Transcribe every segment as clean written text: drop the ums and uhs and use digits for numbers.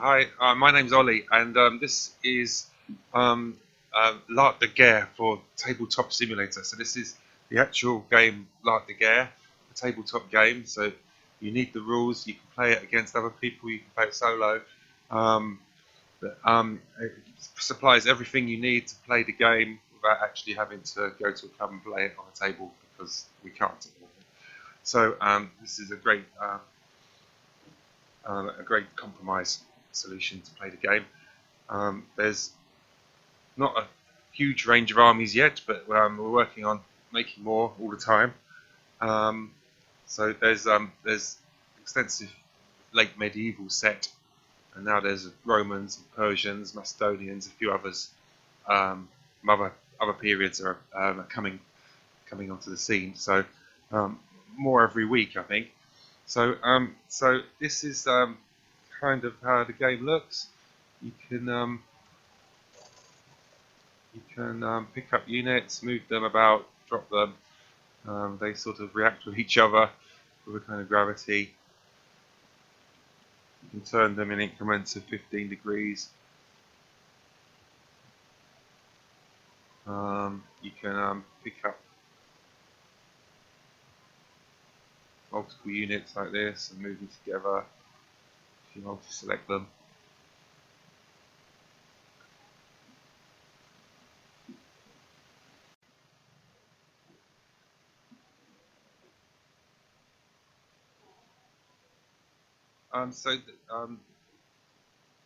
Hi, my name's Ollie, and this is L'Art de Guerre for Tabletop Simulator. So this is the actual game L'Art de Guerre, the tabletop game. So you need the rules. You can play it against other people. You can play it solo. It supplies everything you need to play the game without actually having to go to a club and play it on a table because we can't. So this is a great compromise solution to play the game. There's not a huge range of armies yet, but we're working on making more all the time. So there's extensive late medieval set, and now there's Romans, Persians, Macedonians, a few others. Other periods are coming onto the scene. So more every week, I think. So this is kind of how the game looks. You can pick up units, move them about, drop them. They sort of react with each other with a kind of gravity. You can turn them in increments of 15 degrees. You can pick up multiple units like this and move them together if you multi-select them.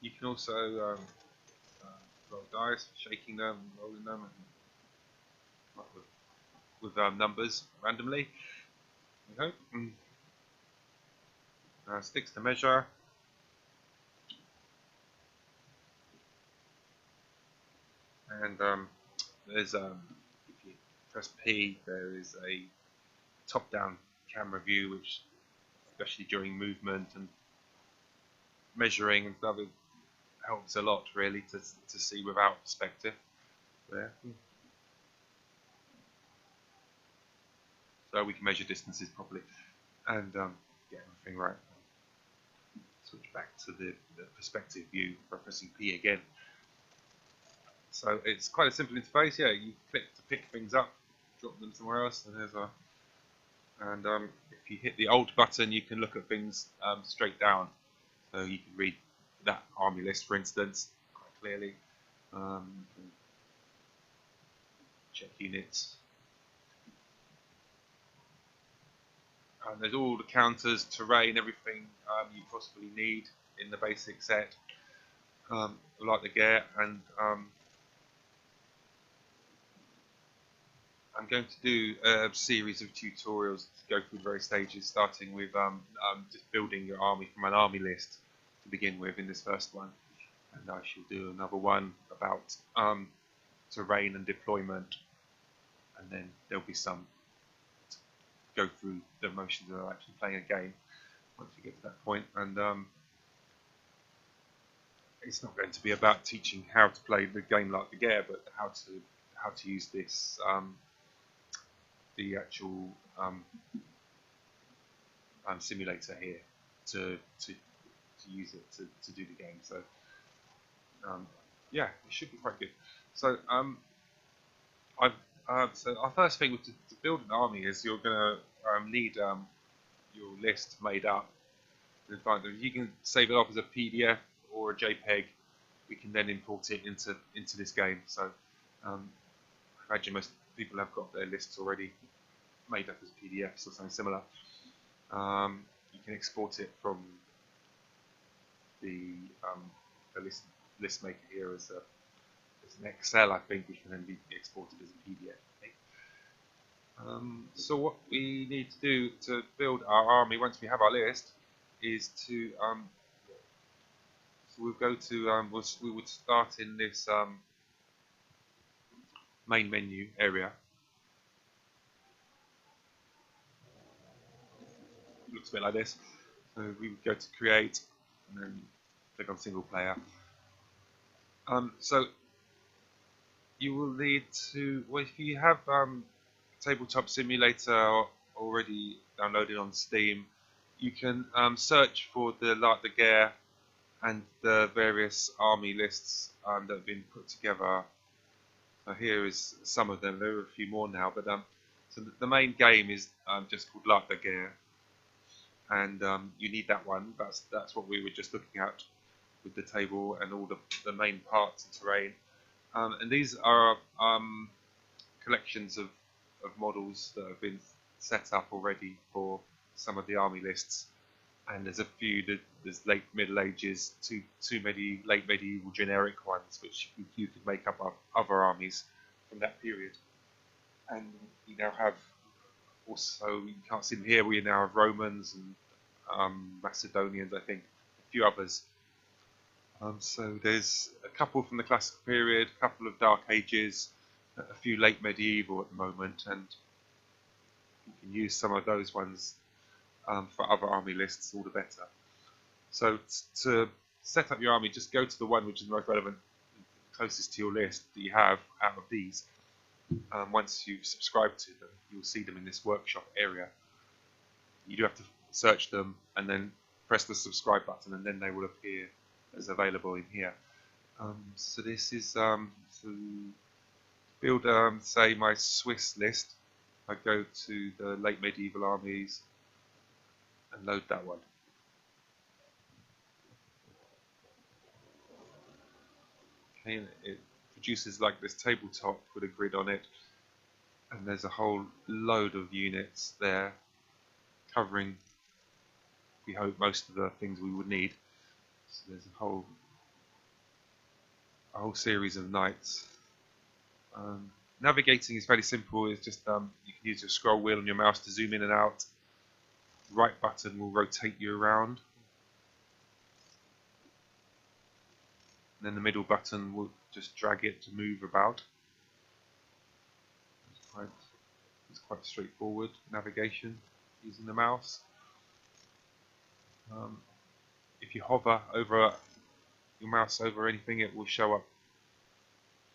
You can also roll dice, shaking them, rolling them, and with numbers randomly. Okay. Sticks to measure. And there's if you press P, there is a top-down camera view, which, especially during movement and measuring and stuff, it helps a lot really to see without perspective. There. So we can measure distances properly and get everything right. Switch back to the perspective view by pressing P again. So it's quite a simple interface. Yeah, you click to pick things up, drop them somewhere else, and there's if you hit the Alt button, you can look at things straight down. So you can read that army list, for instance, quite clearly. Check units. And there's all the counters, terrain, everything you possibly need in the basic set, like the Guerre. And I'm going to do a series of tutorials to go through the various stages, starting with just building your army from an army list to begin with in this first one. And I shall do another one about terrain and deployment, and then there'll be some to go through the motions of actually playing a game once we get to that point. And it's not going to be about teaching how to play the game like the Guerre, but how to use this the actual simulator here to use it to do the game. So yeah, it should be quite good. So so our first thing to build an army is you're going to need your list made up. And find them. You can save it off as a PDF or a JPEG. We can then import it into this game. So I imagine most people have got their lists already made up as PDFs or something similar. You can export it from the list maker here as an Excel, I think, which can then be exported as a PDF. So what we need to do to build our army once we have our list is to so we'll go to we would start in this main menu area. Looks a bit like this. So we would go to create and then click on single player. So you will need to, well, if you have Tabletop Simulator already downloaded on Steam, you can search for the L'Art de Guerre and the various army lists that have been put together. So here is some of them. There are a few more now, but so the main game is just called La Guerre, and you need that one. That's what we were just looking at with the table and all the main parts and terrain. And these are collections of models that have been set up already for some of the army lists. And there's a few, there's late Middle Ages, two late medieval generic ones, which you could make up of other armies from that period. And you now have also, you can't see them here, we now have Romans and Macedonians, I think, a few others. So there's a couple from the classical period, a couple of Dark Ages, a few late medieval at the moment, and you can use some of those ones for other army lists, all the better. So to set up your army, just go to the one which is most relevant, closest to your list that you have out of these. Once you've subscribed to them, you'll see them in this workshop area. You do have to search them and then press the subscribe button, and then they will appear as available in here. So this is to build, say, my Swiss list. I go to the late medieval armies and load that one. Okay, and it produces like this tabletop with a grid on it, and there's a whole load of units there covering, we hope, most of the things we would need. So there's a whole series of knights. Navigating is fairly simple. It's just you can use your scroll wheel on your mouse to zoom in and out. Right button will rotate you around, and then the middle button will just drag it to move about. It's quite straightforward navigation using the mouse. If you hover over your mouse over anything, it will show up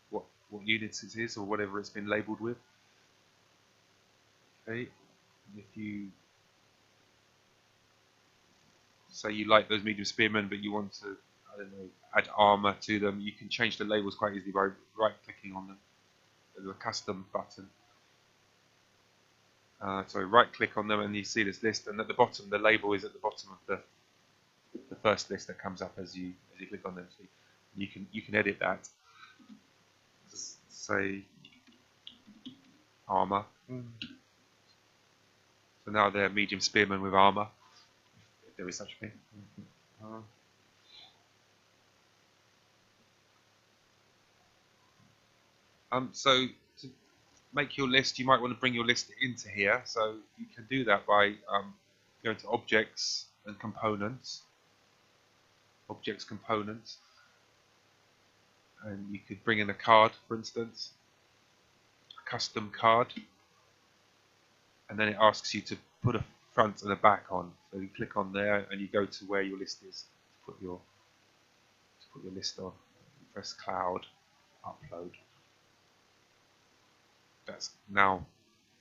what units it is or whatever it's been labelled with. Okay, and if you say you like those medium spearmen, but you want to, I don't know, add armour to them, you can change the labels quite easily by right-clicking on them. There's a custom button. So right-click on them, and you see this list. And at the bottom, the label is at the bottom of the first list that comes up as you click on them. So you can edit that. Just say armour. So now they're medium spearmen with armour, if there is such a thing. So to make your list, you might want to bring your list into here. So you can do that by going to Objects and Components. Objects, Components. And you could bring in a card, for instance, a custom card. And then it asks you to put a front and a back on. So you click on there and you go to where your list is to put your list on. You press Cloud, Upload. That's now,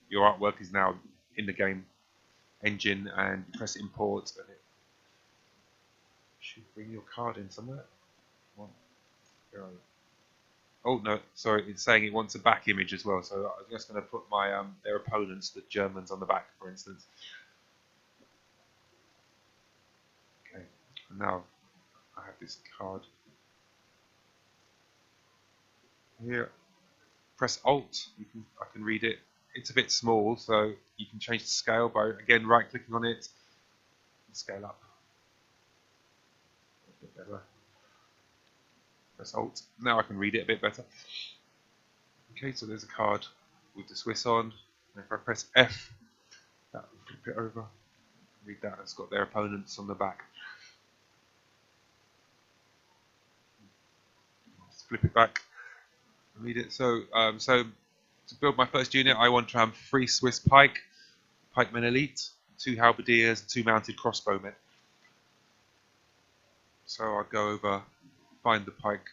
your artwork is now in the game engine, and you press Import and it should bring your card in somewhere. Oh no, sorry, it's saying it wants a back image as well, so I'm just going to put my their opponents, the Germans, on the back, for instance. Okay, and now I have this card here. Press Alt, I can read it. It's a bit small, so you can change the scale by, again, right-clicking on it and scale up. A bit better. Press Alt. Now I can read it a bit better. Okay, so there's a card with the Swiss on. And if I press F, that will flip it over. Read that. It's got their opponents on the back. Let's flip it back. Read it. So to build my first unit, I want to have 3 Swiss pikemen elite, 2 halberdiers, 2 mounted crossbowmen. So I'll go over, find the pike.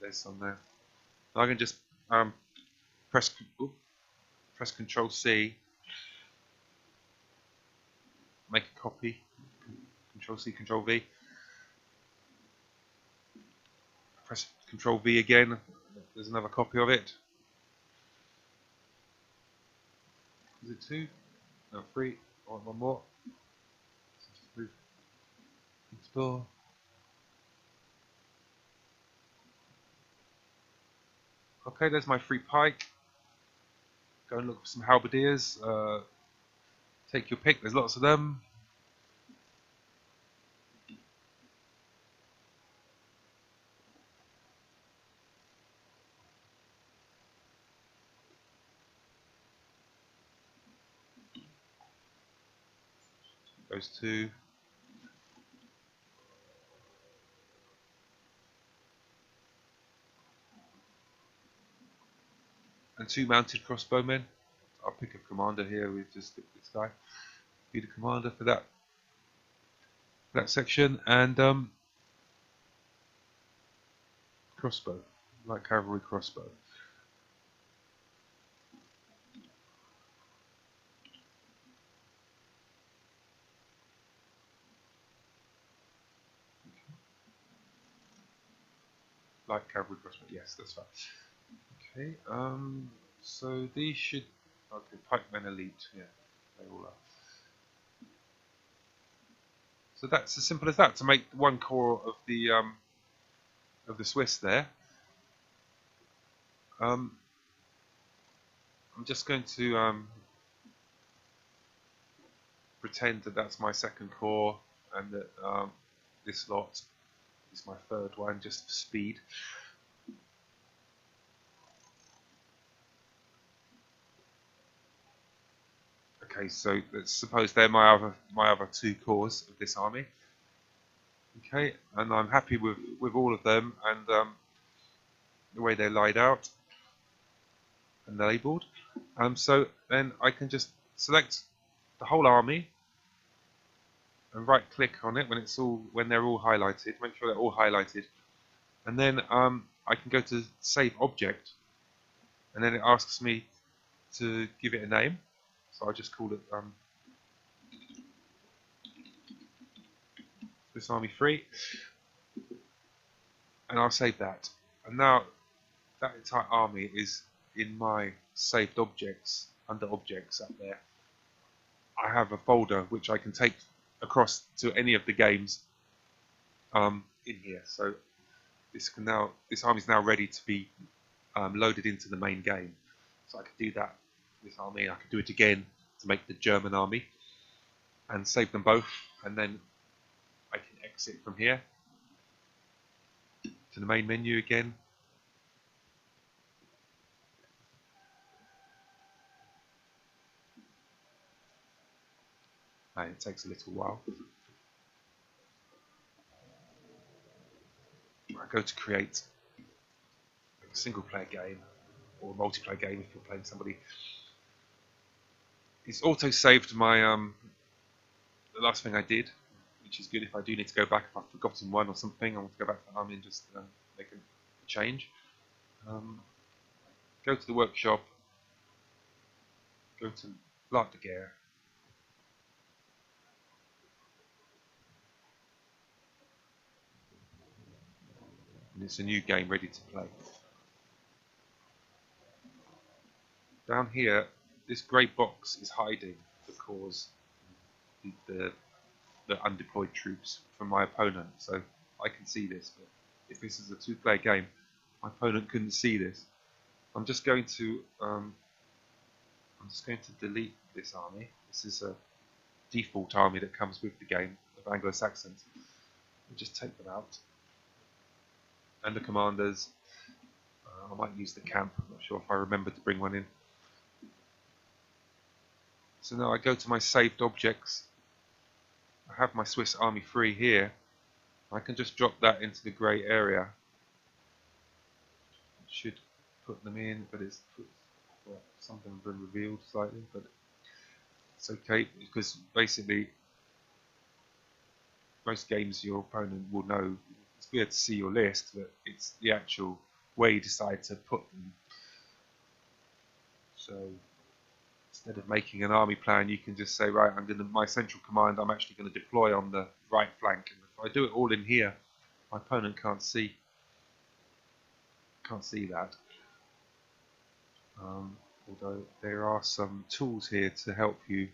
There's some there. I can just press Control C, make a copy. Control C, Control V. Press Control V again. There's another copy of it. Is it 2? No, 3. I want one more. Explore. Okay, there's my free pike. Go and look for some halberdiers. Take your pick, there's lots of them. Those 2. And 2 mounted crossbowmen. I'll pick a commander here with just this guy. Be the commander for that section, and crossbow, light cavalry crossbow. Light cavalry crossbow, yes, that's fine. Okay, so these should, okay, pikemen elite, yeah, they all are. So that's as simple as that, to make one core of the Swiss there. I'm just going to pretend that that's my second core, and that this lot is my third one, just for speed. Okay, so let's suppose they're my other 2 cores of this army. Okay, and I'm happy with all of them, and the way they're laid out and labelled. So then I can just select the whole army and right click on it when they're all highlighted. Make sure they're all highlighted, and then I can go to Save Object, and then it asks me to give it a name. So I'll just call it this army 3, and I'll save that. And now that entire army is in my saved objects, under objects up there. I have a folder which I can take across to any of the games in here. So this army is now ready to be loaded into the main game. So I could do that. This army, I could do it again to make the German army, and save them both, and then I can exit from here to the main menu again. And it takes a little while. I go to create a single player game or a multiplayer game if you're playing somebody. It's auto saved my the last thing I did, which is good if I do need to go back, if I've forgotten one or something. I want to go back to the army and just make a change. Go to the workshop, go to L'Art de Guerre. And it's a new game ready to play. Down here, this grey box is hiding the cores, the undeployed troops from my opponent. So I can see this, but if this is a 2-player game, my opponent couldn't see this. I'm just going to delete this army. This is a default army that comes with the game of Anglo-Saxons. I'll just take them out. And the commanders. I might use the camp. I'm not sure if I remember to bring one in. So now I go to my saved objects. I have my Swiss Army 3 here. I can just drop that into the grey area. It should put them in, but it's some of them have been revealed slightly, but it's okay, because basically most games your opponent will know. It's weird to see your list, but it's the actual way you decide to put them. So instead of making an army plan, you can just say, right, my central command, I'm actually going to deploy on the right flank. And if I do it all in here, my opponent can't see. Can't see that. Although there are some tools here to help you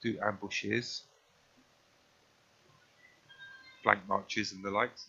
do ambushes, flank marches and the likes.